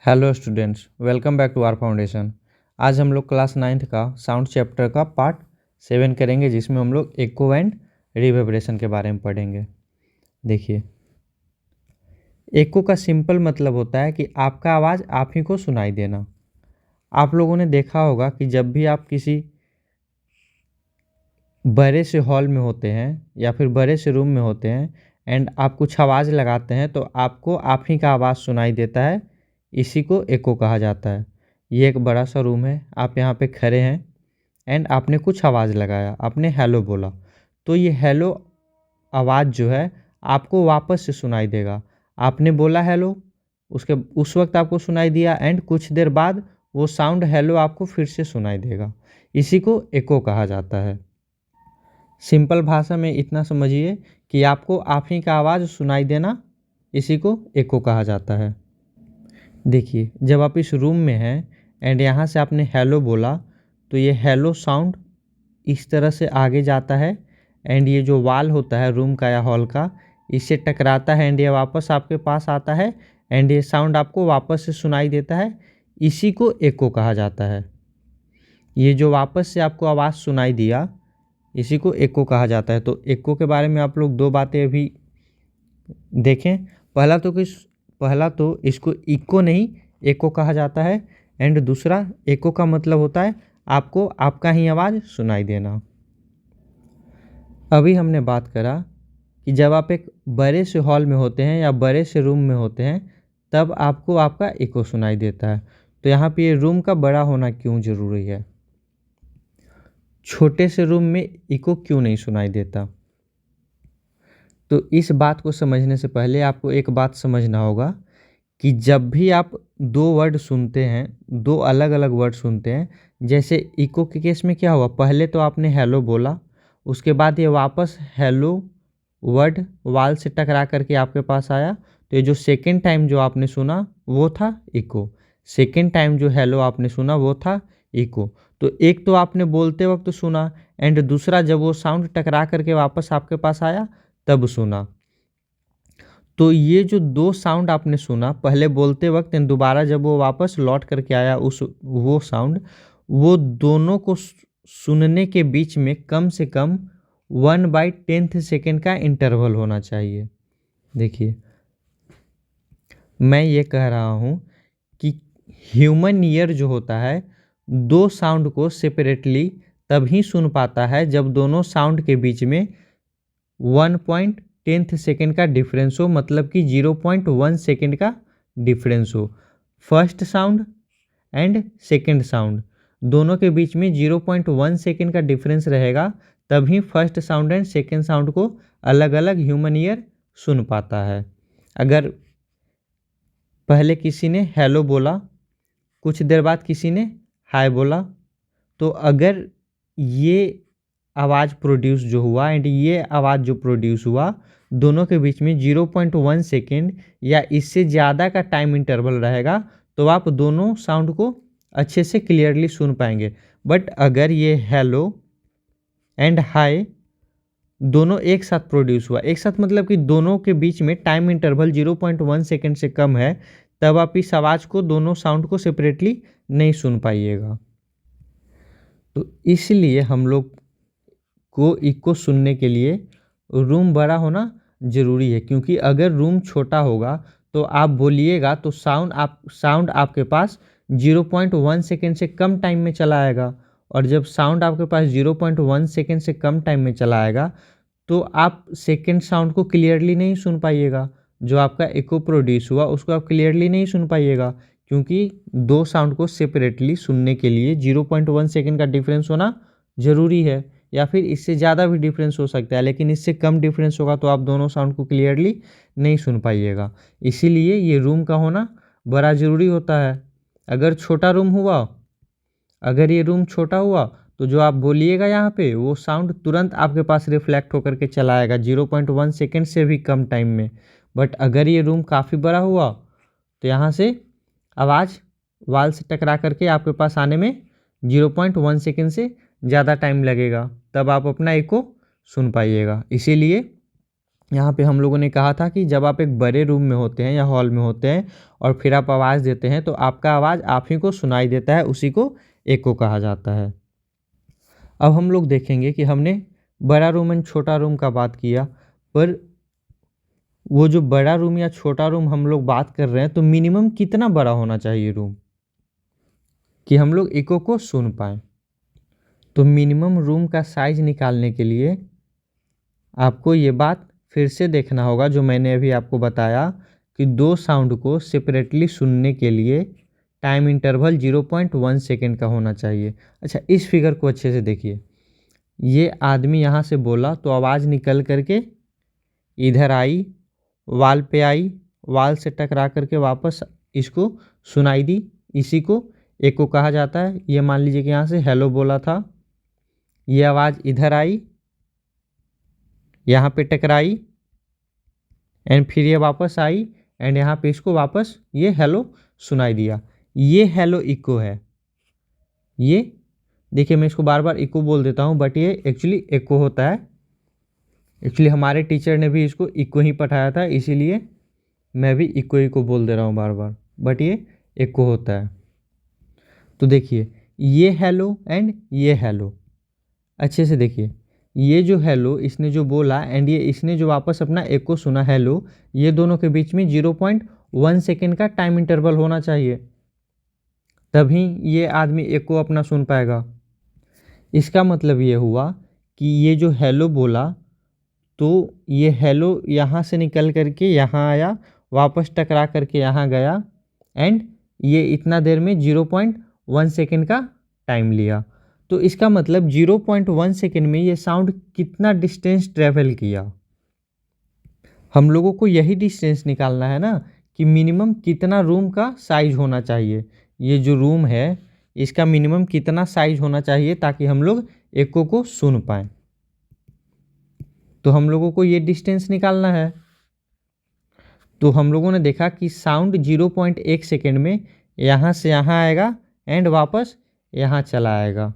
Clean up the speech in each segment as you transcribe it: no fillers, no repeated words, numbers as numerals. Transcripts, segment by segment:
Hello students, welcome back to our foundation. आज हम लोग क्लास 9th का साउंड चैप्टर का पार्ट 7 करेंगे, जिसमें हम लोग एको एंड रिवर्बरेशन के बारे में पढ़ेंगे। देखिए, एको का सिंपल मतलब होता है कि आपका आवाज़ आप ही को सुनाई देना। आप लोगों ने देखा होगा कि जब भी आप किसी बड़े से हॉल में होते हैं या फिर बड़े से रूम में होते हैं एंड आप कुछ आवाज़ लगाते हैं तो आपको आप ही का आवाज़ सुनाई देता है। इसी को एको कहा जाता है। ये एक बड़ा सा रूम है, आप यहाँ पे खड़े हैं एंड आपने कुछ आवाज़ लगाया, आपने हेलो बोला, तो ये हेलो आवाज़ जो है आपको वापस से सुनाई देगा। आपने बोला हेलो, उसके उस वक्त आपको सुनाई दिया एंड कुछ देर बाद वो साउंड हेलो आपको फिर से सुनाई देगा। इसी को एको कहा जाता है। सिंपल भाषा में इतना समझिए कि आपको आप ही का आवाज़ सुनाई देना, इसी को एको कहा जाता है। देखिए, जब आप इस रूम में हैं एंड यहाँ से आपने हेलो बोला तो ये हेलो साउंड इस तरह से आगे जाता है एंड ये जो वाल होता है रूम का या हॉल का, इससे टकराता है एंड ये वापस आपके पास आता है एंड ये साउंड आपको वापस से सुनाई देता है। इसी को एको कहा जाता है। ये जो वापस से आपको आवाज़ सुनाई दिया, इसी को एको कहा जाता है। तो एको के बारे में आप लोग दो बातें अभी देखें। पहला तो इसको इको नहीं एको कहा जाता है एंड दूसरा एको का मतलब होता है आपको आपका ही आवाज़ सुनाई देना। अभी हमने बात करा कि जब आप एक बड़े से हॉल में होते हैं या बड़े से रूम में होते हैं तब आपको आपका एको सुनाई देता है। तो यहाँ पे ये रूम का बड़ा होना क्यों ज़रूरी है? छोटे से रूम में इको क्यों नहीं सुनाई देता? तो इस बात को समझने से पहले आपको एक बात समझना होगा कि जब भी आप दो वर्ड सुनते हैं, दो अलग अलग वर्ड सुनते हैं, जैसे इको के केस में क्या हुआ, पहले तो आपने हेलो बोला, उसके बाद ये वापस हेलो वर्ड वाल से टकरा करके आपके पास आया, तो ये जो सेकेंड टाइम जो आपने सुना वो था इको। सेकेंड टाइम जो हेलो आपने सुना वो था इको। तो एक तो आपने बोलते वक्त सुना एंड दूसरा जब वो साउंड टकरा करके वापस आपके पास आया तब सुना। तो ये जो दो साउंड आपने सुना पहले बोलते वक्त एंड दोबारा जब वो वापस लौट करके आया वो साउंड, वो दोनों को सुनने के बीच में कम से कम 1/10 सेकेंड का इंटरवल होना चाहिए। देखिए, मैं ये कह रहा हूँ कि ह्यूमन ईयर जो होता है दो साउंड को सेपरेटली तभी सुन पाता है जब दोनों साउंड के बीच में 1/10 सेकेंड का डिफरेंस हो, मतलब कि 0.1 सेकेंड का डिफरेंस हो। First sound and second sound दोनों के बीच में 0.1 सेकेंड का डिफरेंस रहेगा, तभी first sound and second sound को अलग अलग ह्यूमन ईयर सुन पाता है। अगर पहले किसी ने हेलो बोला, कुछ देर बाद किसी ने हाय बोला, तो अगर ये आवाज़ प्रोड्यूस जो हुआ एंड ये आवाज़ जो प्रोड्यूस हुआ, दोनों के बीच में 0.1 सेकेंड या इससे ज़्यादा का टाइम इंटरवल रहेगा, तो आप दोनों साउंड को अच्छे से क्लियरली सुन पाएंगे। बट अगर ये हेलो एंड हाय दोनों एक साथ प्रोड्यूस हुआ, एक साथ मतलब कि दोनों के बीच में टाइम इंटरवल 0.1 सेकेंड से कम है, तब आप इस आवाज़ को दोनों साउंड को सेपरेटली नहीं सुन पाइएगा। तो इसलिए हम लोग को इको सुनने के लिए रूम बड़ा होना ज़रूरी है, क्योंकि अगर रूम छोटा होगा तो आप बोलिएगा तो साउंड आपके पास 0.1 सेकेंड से कम टाइम में चला आएगा, और जब साउंड आपके पास 0.1 सेकेंड से कम टाइम में चला आएगा तो आप सेकेंड साउंड को क्लियरली नहीं सुन पाइएगा। जो आपका इको प्रोड्यूस हुआ उसको आप क्लियरली नहीं सुन पाइएगा, क्योंकि दो साउंड को सेपरेटली सुनने के लिए 0.1 सेकेंड का डिफरेंस होना ज़रूरी है, या फिर इससे ज़्यादा भी डिफरेंस हो सकता है, लेकिन इससे कम डिफरेंस होगा तो आप दोनों साउंड को क्लियरली नहीं सुन पाइएगा। इसीलिए ये रूम का होना बड़ा ज़रूरी होता है। अगर ये रूम छोटा हुआ तो जो आप बोलिएगा यहाँ पे वो साउंड तुरंत आपके पास रिफ्लेक्ट होकर के चला आएगा 0.1 सेकेंड से भी कम टाइम में। बट अगर ये रूम काफ़ी बड़ा हुआ तो यहाँ से आवाज़ वाल से टकरा करके आपके पास आने में 0.1 सेकेंड से ज़्यादा टाइम लगेगा, तब आप अपना इको सुन पाइएगा। इसीलिए यहाँ पे हम लोगों ने कहा था कि जब आप एक बड़े रूम में होते हैं या हॉल में होते हैं और फिर आप आवाज़ देते हैं तो आपका आवाज़ आप ही को सुनाई देता है, उसी को एको कहा जाता है। अब हम लोग देखेंगे कि हमने बड़ा रूम एंड छोटा रूम का बात किया, पर वो जो बड़ा रूम या छोटा रूम हम लोग बात कर रहे हैं तो मिनिमम कितना बड़ा होना चाहिए रूम कि हम लोग एको को सुन पाएँ। तो मिनिमम रूम का साइज निकालने के लिए आपको ये बात फिर से देखना होगा जो मैंने अभी आपको बताया कि दो साउंड को सेपरेटली सुनने के लिए टाइम इंटरवल 0.1 सेकेंड का होना चाहिए। अच्छा, इस फिगर को अच्छे से देखिए। ये आदमी यहाँ से बोला तो आवाज़ निकल करके इधर आई, वाल पे आई, वाल से टकरा करके वापस इसको सुनाई दी, इसी को एको कहा जाता है। ये मान लीजिए कि यहाँ से हेलो बोला था, ये आवाज़ इधर आई, यहाँ पे टकराई एंड फिर ये वापस आई एंड यहाँ पे इसको वापस ये हेलो सुनाई दिया। ये हेलो इको है। ये देखिए, मैं इसको बार बार इको बोल देता हूँ बट ये एक्चुअली एको होता है। एक्चुअली हमारे टीचर ने भी इसको इको ही पढ़ाया था, इसीलिए मैं भी इको इको बोल दे रहा हूँ बार बार, बट ये एको होता है। तो देखिए, ये हेलो एंड ये हेलो, अच्छे से देखिए, ये जो हेलो इसने जो बोला एंड ये इसने जो वापस अपना एको सुना हेलो, ये दोनों के बीच में 0.1 सेकेंड का टाइम इंटरवल होना चाहिए, तभी ये आदमी एको अपना सुन पाएगा। इसका मतलब ये हुआ कि ये जो हेलो बोला तो ये हेलो यहाँ से निकल करके यहाँ आया, वापस टकरा करके यहाँ गया एंड ये इतना देर में 0.1 सेकेंड का टाइम लिया। तो इसका मतलब 0.1 सेकेंड में ये साउंड कितना डिस्टेंस ट्रेवल किया। हम लोगों को यही डिस्टेंस निकालना है ना कि मिनिमम कितना रूम का साइज होना चाहिए। ये जो रूम है इसका मिनिमम कितना साइज होना चाहिए ताकि हम लोग एको को सुन पाएँ। तो हम लोगों को ये डिस्टेंस निकालना है। तो हम लोगों ने देखा कि साउंड 0.1 सेकेंड में यहाँ से यहाँ आएगा एंड वापस यहाँ चला आएगा।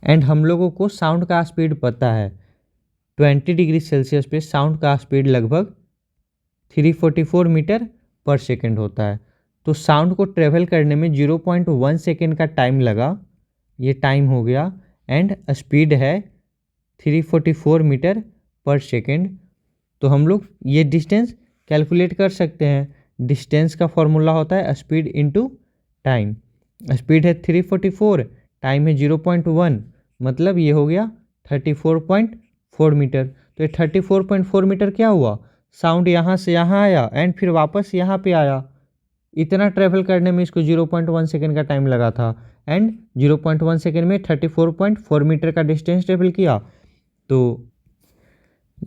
एंड हम लोगों को साउंड का स्पीड पता है, 20 डिग्री सेल्सियस पे साउंड का स्पीड लगभग 344 मीटर पर सेकेंड होता है। तो साउंड को ट्रेवल करने में 0.1 सेकेंड का टाइम लगा, ये टाइम हो गया एंड स्पीड है 344 मीटर पर सेकेंड। तो हम लोग ये डिस्टेंस कैलकुलेट कर सकते हैं। डिस्टेंस का फॉर्मूला होता है स्पीड इनटू टाइम। स्पीड है 344, टाइम है 0.1, मतलब ये हो गया 34.4 मीटर। तो ये 34.4 मीटर क्या हुआ, साउंड यहाँ से यहाँ आया एंड फिर वापस यहाँ पे आया। इतना ट्रेवल करने में इसको 0.1 सेकेंड का टाइम लगा था एंड 0.1 सेकेंड में 34.4 मीटर का डिस्टेंस ट्रेवल किया। तो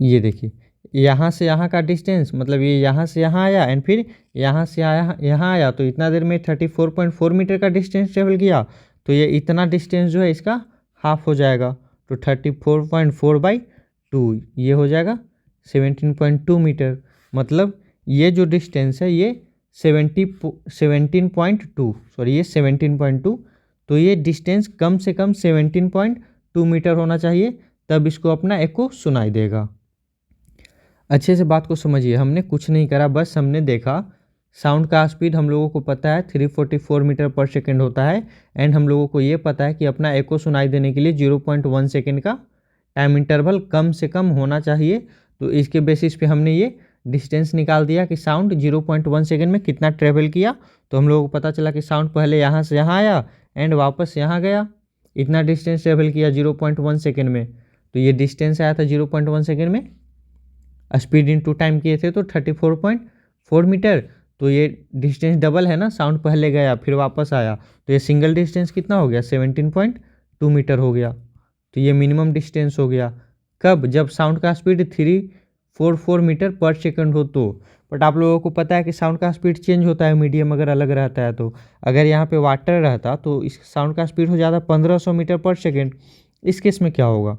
ये देखिए, यहाँ से यहाँ का डिस्टेंस मतलब ये यहाँ से यहाँ आया एंड फिर यहाँ से आया यहाँ आया, तो इतना देर में 34.4 मीटर का डिस्टेंस ट्रेवल किया। तो ये इतना डिस्टेंस जो है इसका हाफ हो जाएगा, तो 34.4/2 ये हो जाएगा 17.2 मीटर। मतलब ये जो डिस्टेंस है ये 17.2, तो ये डिस्टेंस कम से कम 17.2 मीटर होना चाहिए, तब इसको अपना एको सुनाई देगा। अच्छे से बात को समझिए, हमने कुछ नहीं करा, बस हमने देखा साउंड का स्पीड हम लोगों को पता है 344 मीटर पर सेकेंड होता है एंड हम लोगों को ये पता है कि अपना एको सुनाई देने के लिए 0.1 सेकेंड का टाइम इंटरवल कम से कम होना चाहिए। तो इसके बेसिस पे हमने ये डिस्टेंस निकाल दिया कि साउंड 0.1 सेकेंड में कितना ट्रेवल किया। तो हम लोगों को पता चला कि साउंड पहले यहाँ से यहाँ आया एंड वापस यहाँ गया, इतना डिस्टेंस ट्रेवल किया 0.1 सेकेंड में। तो ये डिस्टेंस आया था 0.1 सेकेंड में, स्पीड इनटू टाइम किए थे तो 34.4 मीटर। तो ये डिस्टेंस डबल है ना, साउंड पहले गया फिर वापस आया, तो ये सिंगल डिस्टेंस कितना हो गया 17.2 मीटर हो गया। तो ये मिनिमम डिस्टेंस हो गया। कब, जब साउंड का स्पीड 344 मीटर पर सेकंड हो तो। बट आप लोगों को पता है कि साउंड का स्पीड चेंज होता है, मीडियम अगर अलग रहता है तो। अगर यहाँ पे वाटर रहता तो इस साउंड का स्पीड हो जाता 1500 मीटर पर सेकेंड। इस केस में क्या होगा,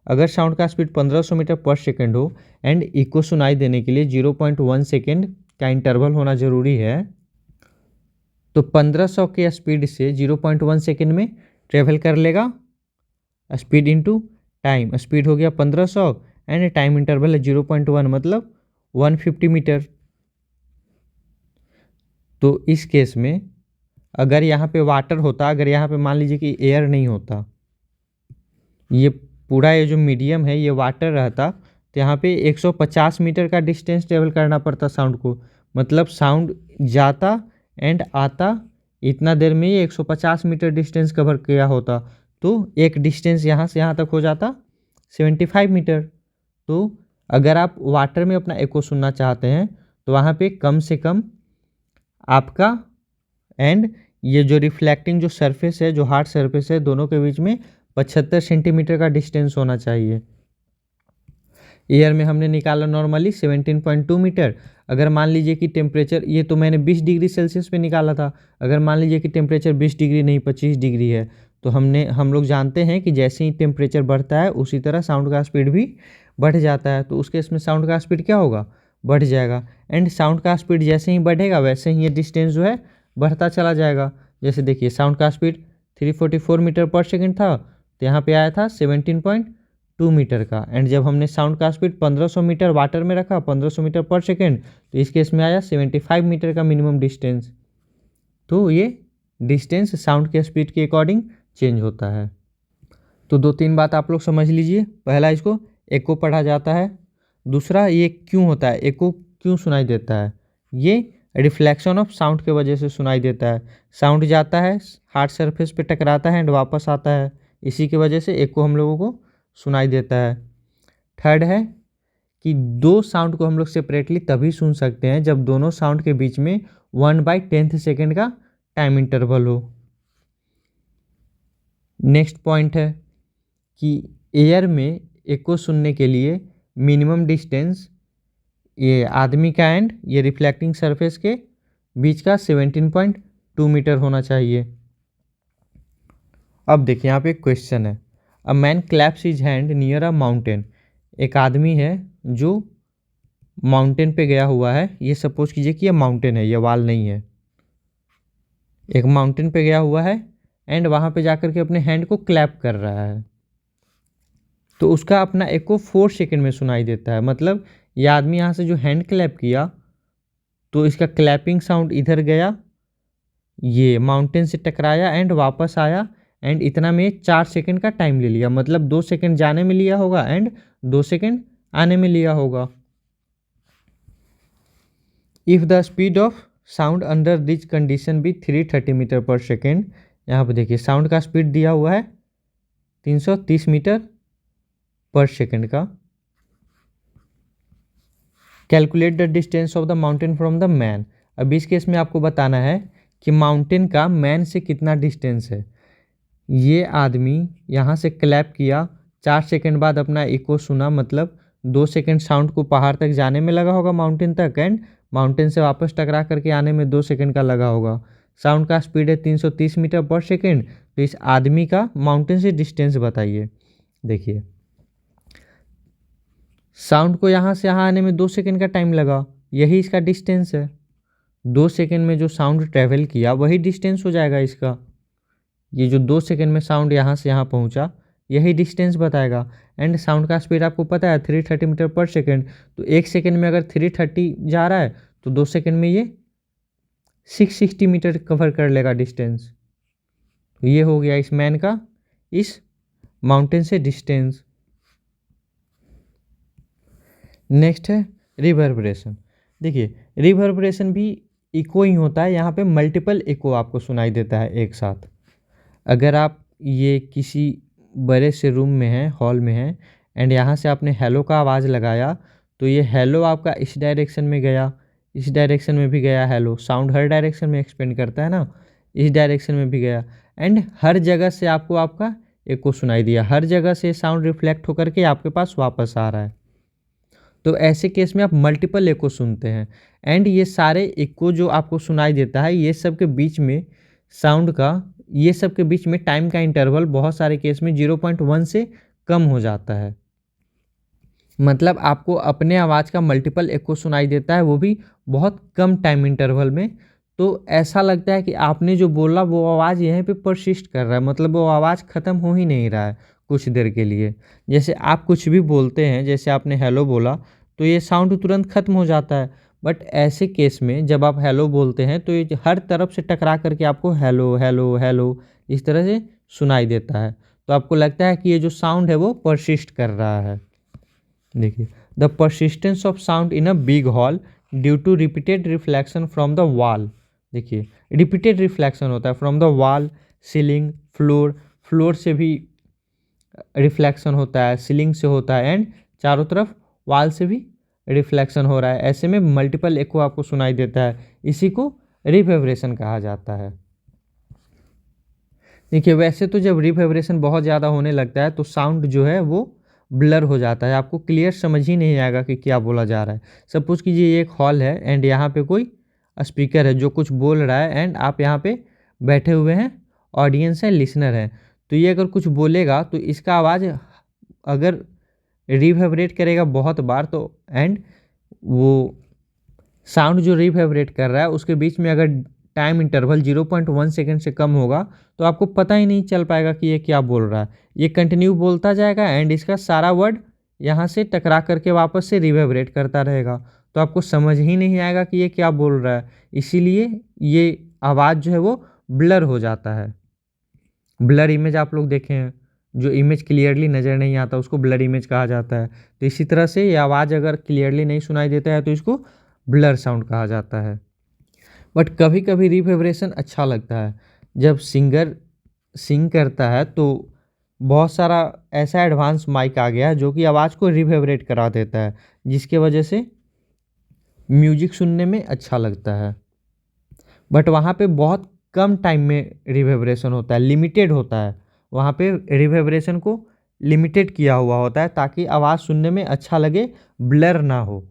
अगर साउंड का स्पीड 1500 मीटर पर सेकेंड हो एंड इको सुनाई देने के लिए 0.1 सेकेंड का इंटरवल होना ज़रूरी है, तो 1500 के स्पीड से 0.1 सेकेंड में ट्रेवल कर लेगा। स्पीड इनटू टाइम, स्पीड हो गया 1500 एंड टाइम इंटरवल है 0.1 मतलब 150 मीटर। तो इस केस में अगर यहाँ पे वाटर होता, अगर यहाँ पे मान लीजिए कि एयर नहीं होता, ये पूरा ये जो मीडियम है ये वाटर रहता, तो यहाँ पे 150 मीटर का डिस्टेंस ट्रेवल करना पड़ता साउंड को। मतलब साउंड जाता एंड आता, इतना देर में ये 150 मीटर डिस्टेंस कवर किया होता। तो एक डिस्टेंस यहाँ से यहाँ तक हो जाता 75 मीटर। तो अगर आप वाटर में अपना एको सुनना चाहते हैं तो वहाँ पे कम से कम आपका एंड ये जो रिफ्लेक्टिंग जो सरफेस है, जो हार्ड सरफेस है, दोनों के बीच में 75 सेंटीमीटर का डिस्टेंस होना चाहिए। एयर में हमने निकाला नॉर्मली 17.2 मीटर। अगर मान लीजिए कि टेम्परेचर, ये तो मैंने 20 डिग्री सेल्सियस पे निकाला था, अगर मान लीजिए कि टेम्परेचर 20 डिग्री नहीं 25 डिग्री है, तो हम लोग जानते हैं कि जैसे ही टेम्परेचर बढ़ता है उसी तरह साउंड का स्पीड भी बढ़ जाता है। तो उस केस में साउंड का स्पीड क्या होगा, बढ़ जाएगा। एंड साउंड का स्पीड जैसे ही बढ़ेगा वैसे ही ये डिस्टेंस जो है बढ़ता चला जाएगा। जैसे देखिए साउंड का स्पीड 344 मीटर पर सेकेंड था, तो यहाँ पे आया था 17.2 मीटर का। एंड जब हमने साउंड का स्पीड 1500 मीटर वाटर में रखा, 1500 मीटर पर सेकेंड, तो इस केस में आया 75 मीटर का मिनिमम डिस्टेंस। तो ये डिस्टेंस साउंड के स्पीड के अकॉर्डिंग चेंज होता है। तो 2-3 बात आप लोग समझ लीजिए। पहला, इसको एको पढ़ा जाता है। दूसरा, ये क्यों होता है, एको क्यों सुनाई देता है, ये रिफ्लेक्शन ऑफ साउंड के वजह से सुनाई देता है। साउंड जाता है, हार्ड सरफेस पे टकराता है एंड वापस आता है, इसी की वजह से एको हम लोगों को सुनाई देता है। थर्ड है कि दो साउंड को हम लोग सेपरेटली तभी सुन सकते हैं जब दोनों साउंड के बीच में 1/10 सेकेंड का टाइम इंटरवल हो। नेक्स्ट पॉइंट है कि एयर में एको सुनने के लिए मिनिमम डिस्टेंस ये आदमी का एंड ये रिफ्लेक्टिंग सरफेस के बीच का 17.2 मीटर होना चाहिए। अब देखिए यहाँ पे एक क्वेश्चन है, a man claps his hand near a mountain. एक आदमी है जो माउंटेन पे गया हुआ है, ये सपोज कीजिए कि ये माउंटेन है, ये वाल नहीं है। एक माउंटेन पे गया हुआ है एंड वहाँ पे जाकर के अपने हैंड को क्लैप कर रहा है, तो उसका अपना एको 4 सेकेंड में सुनाई देता है। मतलब ये आदमी यहाँ से जो हैंड क्लैप किया तो इसका क्लैपिंग साउंड इधर गया, ये माउंटेन से टकराया एंड वापस आया, एंड इतना में 4 सेकेंड का टाइम ले लिया। मतलब 2 सेकेंड जाने में लिया होगा एंड 2 सेकेंड आने में लिया होगा। If the speed of sound under this condition भी 330 मीटर पर सेकेंड, यहाँ पे देखिए साउंड का स्पीड दिया हुआ है 330 मीटर पर सेकेंड का। Calculate the distance of the mountain from the man. अब इस केस में आपको बताना है कि माउंटेन का मैन से कितना डिस्टेंस है। ये आदमी यहाँ से क्लैप किया, 4 सेकेंड बाद अपना इको सुना, मतलब 2 सेकेंड साउंड को पहाड़ तक जाने में लगा होगा माउंटेन तक, एंड माउंटेन से वापस टकरा करके आने में 2 सेकेंड का लगा होगा। साउंड का स्पीड है 330 मीटर पर सेकेंड। तो इस आदमी का माउंटेन से डिस्टेंस बताइए। देखिए साउंड को यहाँ से यहाँ आने में 2 सेकेंड का टाइम लगा, यही इसका डिस्टेंस है। 2 सेकेंड में जो साउंड ट्रेवल किया वही डिस्टेंस हो जाएगा इसका। ये जो 2 सेकेंड में साउंड यहाँ से यहाँ पहुँचा यही डिस्टेंस बताएगा। एंड साउंड का स्पीड आपको पता है 330 मीटर पर सेकेंड। तो 1 सेकेंड में अगर 330 जा रहा है तो 2 सेकेंड में ये 660 मीटर कवर कर लेगा डिस्टेंस। तो ये हो गया इस मैन का इस माउंटेन से डिस्टेंस। नेक्स्ट है रिवर्बरेशन। देखिए रिवर्बरेशन भी इको ही होता है, यहाँ पे मल्टीपल इको आपको सुनाई देता है एक साथ। अगर आप ये किसी बड़े से रूम में हैं, हॉल में हैं, एंड यहाँ से आपने हेलो का आवाज़ लगाया, तो ये हेलो आपका इस डायरेक्शन में गया, इस डायरेक्शन में भी गया हेलो। साउंड हर डायरेक्शन में एक्सपेंड करता है ना, इस डायरेक्शन में भी गया, एंड हर जगह से आपको आपका इको सुनाई दिया, हर जगह से साउंड रिफ्लेक्ट होकर के आपके पास वापस आ रहा है। तो ऐसे केस में आप मल्टीपल इको सुनते हैं। एंड ये सारे इको जो आपको सुनाई देता है, ये सब के बीच में साउंड का, ये सब के बीच में टाइम का इंटरवल बहुत सारे केस में 0.1 से कम हो जाता है। मतलब आपको अपने आवाज़ का मल्टीपल इको सुनाई देता है, वो भी बहुत कम टाइम इंटरवल में। तो ऐसा लगता है कि आपने जो बोला वो आवाज़ यहीं पे परसिस्ट कर रहा है, मतलब वो आवाज़ ख़त्म हो ही नहीं रहा है, कुछ देर के लिए। जैसे आप कुछ भी बोलते हैं, जैसे आपने हेलो बोला तो ये साउंड तुरंत ख़त्म हो जाता है, बट ऐसे केस में जब आप हेलो बोलते हैं तो ये हर तरफ से टकरा करके आपको हेलो हेलो हेलो इस तरह से सुनाई देता है। तो आपको लगता है कि ये जो साउंड है वो परसिस्ट कर रहा है। देखिए, the persistence of sound in a big hall due to repeated reflection from the wall. देखिए, रिपीटेड रिफ्लेक्शन होता है from the wall, ceiling, floor, floor से भी रिफ्लेक्शन होता है, सीलिंग से होता है, एंड चारों तरफ वॉल से भी रिफ्लेक्शन हो रहा है। ऐसे में मल्टीपल एको आपको सुनाई देता है। इसी को रिवर्बरेशन कहा जाता है। देखिए, वैसे तो जब रिवर्बरेशन बहुत ज़्यादा होने लगता है तो साउंड जो है वो ब्लर हो जाता है, आपको क्लियर समझ ही नहीं आएगा कि क्या बोला जा रहा है। सपोज कीजिए ये एक हॉल है एंड यहाँ पे कोई स्पीकर है जो कुछ बोल रहा है एंड आप यहाँ पे बैठे हुए हैं, ऑडियंस है, लिसनर है। तो ये अगर कुछ बोलेगा तो इसका आवाज़ अगर रिवर्बरेट करेगा बहुत बार तो एंड वो साउंड जो रिवर्बरेट कर रहा है उसके बीच में अगर टाइम इंटरवल 0.1 सेकेंड से कम होगा तो आपको पता ही नहीं चल पाएगा कि ये क्या बोल रहा है। ये कंटिन्यू बोलता जाएगा एंड इसका सारा वर्ड यहाँ से टकरा करके वापस से रिवर्बरेट करता रहेगा, तो आपको समझ ही नहीं आएगा कि ये क्या बोल रहा है। इसीलिए ये आवाज़ जो है वो ब्लर हो जाता है। ब्लर इमेज आप लोग देखे हैं, जो इमेज क्लियरली नज़र नहीं आता उसको ब्लर इमेज कहा जाता है। तो इसी तरह से ये आवाज़ अगर क्लियरली नहीं सुनाई देता है तो इसको ब्लर साउंड कहा जाता है। बट कभी कभी रिवर्बरेशन अच्छा लगता है। जब सिंगर सिंग करता है तो बहुत सारा ऐसा एडवांस माइक आ गया है जो कि आवाज़ को रिवर्बरेट करा देता है, जिसके वजह से म्यूजिक सुनने में अच्छा लगता है। बट वहाँ पे बहुत कम टाइम में रिवर्बरेशन होता है, लिमिटेड होता है। वहाँ पे रिवर्बरेशन को लिमिटेड किया हुआ होता है ताकि आवाज़ सुनने में अच्छा लगे, ब्लर ना हो।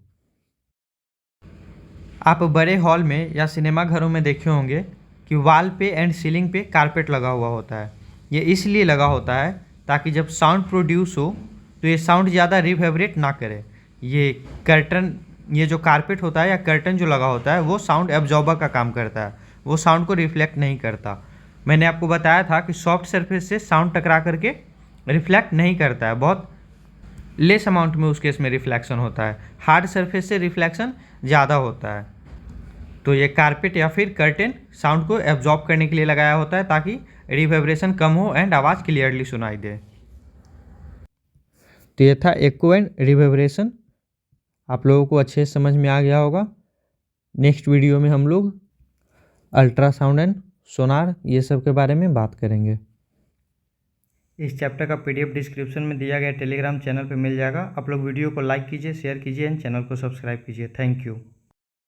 आप बड़े हॉल में या सिनेमा घरों में देखे होंगे कि वॉल पे एंड सीलिंग पे कारपेट लगा हुआ होता है। ये इसलिए लगा होता है ताकि जब साउंड प्रोड्यूस हो तो ये साउंड ज़्यादा रिवर्बरेट ना करे। ये कर्टन, ये जो कारपेट होता है या कर्टन जो लगा होता है वो साउंड एब्जॉर्बर का काम करता है, वो साउंड को रिफ्लेक्ट नहीं करता। मैंने आपको बताया था कि सॉफ्ट सरफेस से साउंड टकरा करके रिफ्लेक्ट नहीं करता है, बहुत लेस अमाउंट में उस केस में रिफ्लेक्शन होता है। हार्ड सरफेस से रिफ्लेक्शन ज़्यादा होता है। तो ये कारपेट या फिर कर्टेन साउंड को एब्जॉर्ब करने के लिए लगाया होता है ताकि रिवर्बरेशन कम हो एंड आवाज़ क्लियरली सुनाई दे। तो ये था एको एंड रिवर्बरेशन। आप लोगों को अच्छे से समझ में आ गया होगा। नेक्स्ट वीडियो में हम लोग अल्ट्रासाउंड एंड सोनार ये सब के बारे में बात करेंगे। इस चैप्टर का PDF डिस्क्रिप्शन में दिया गया टेलीग्राम चैनल पे मिल जाएगा। आप लोग वीडियो को लाइक कीजिए, शेयर कीजिए एंड चैनल को सब्सक्राइब कीजिए। Thank you.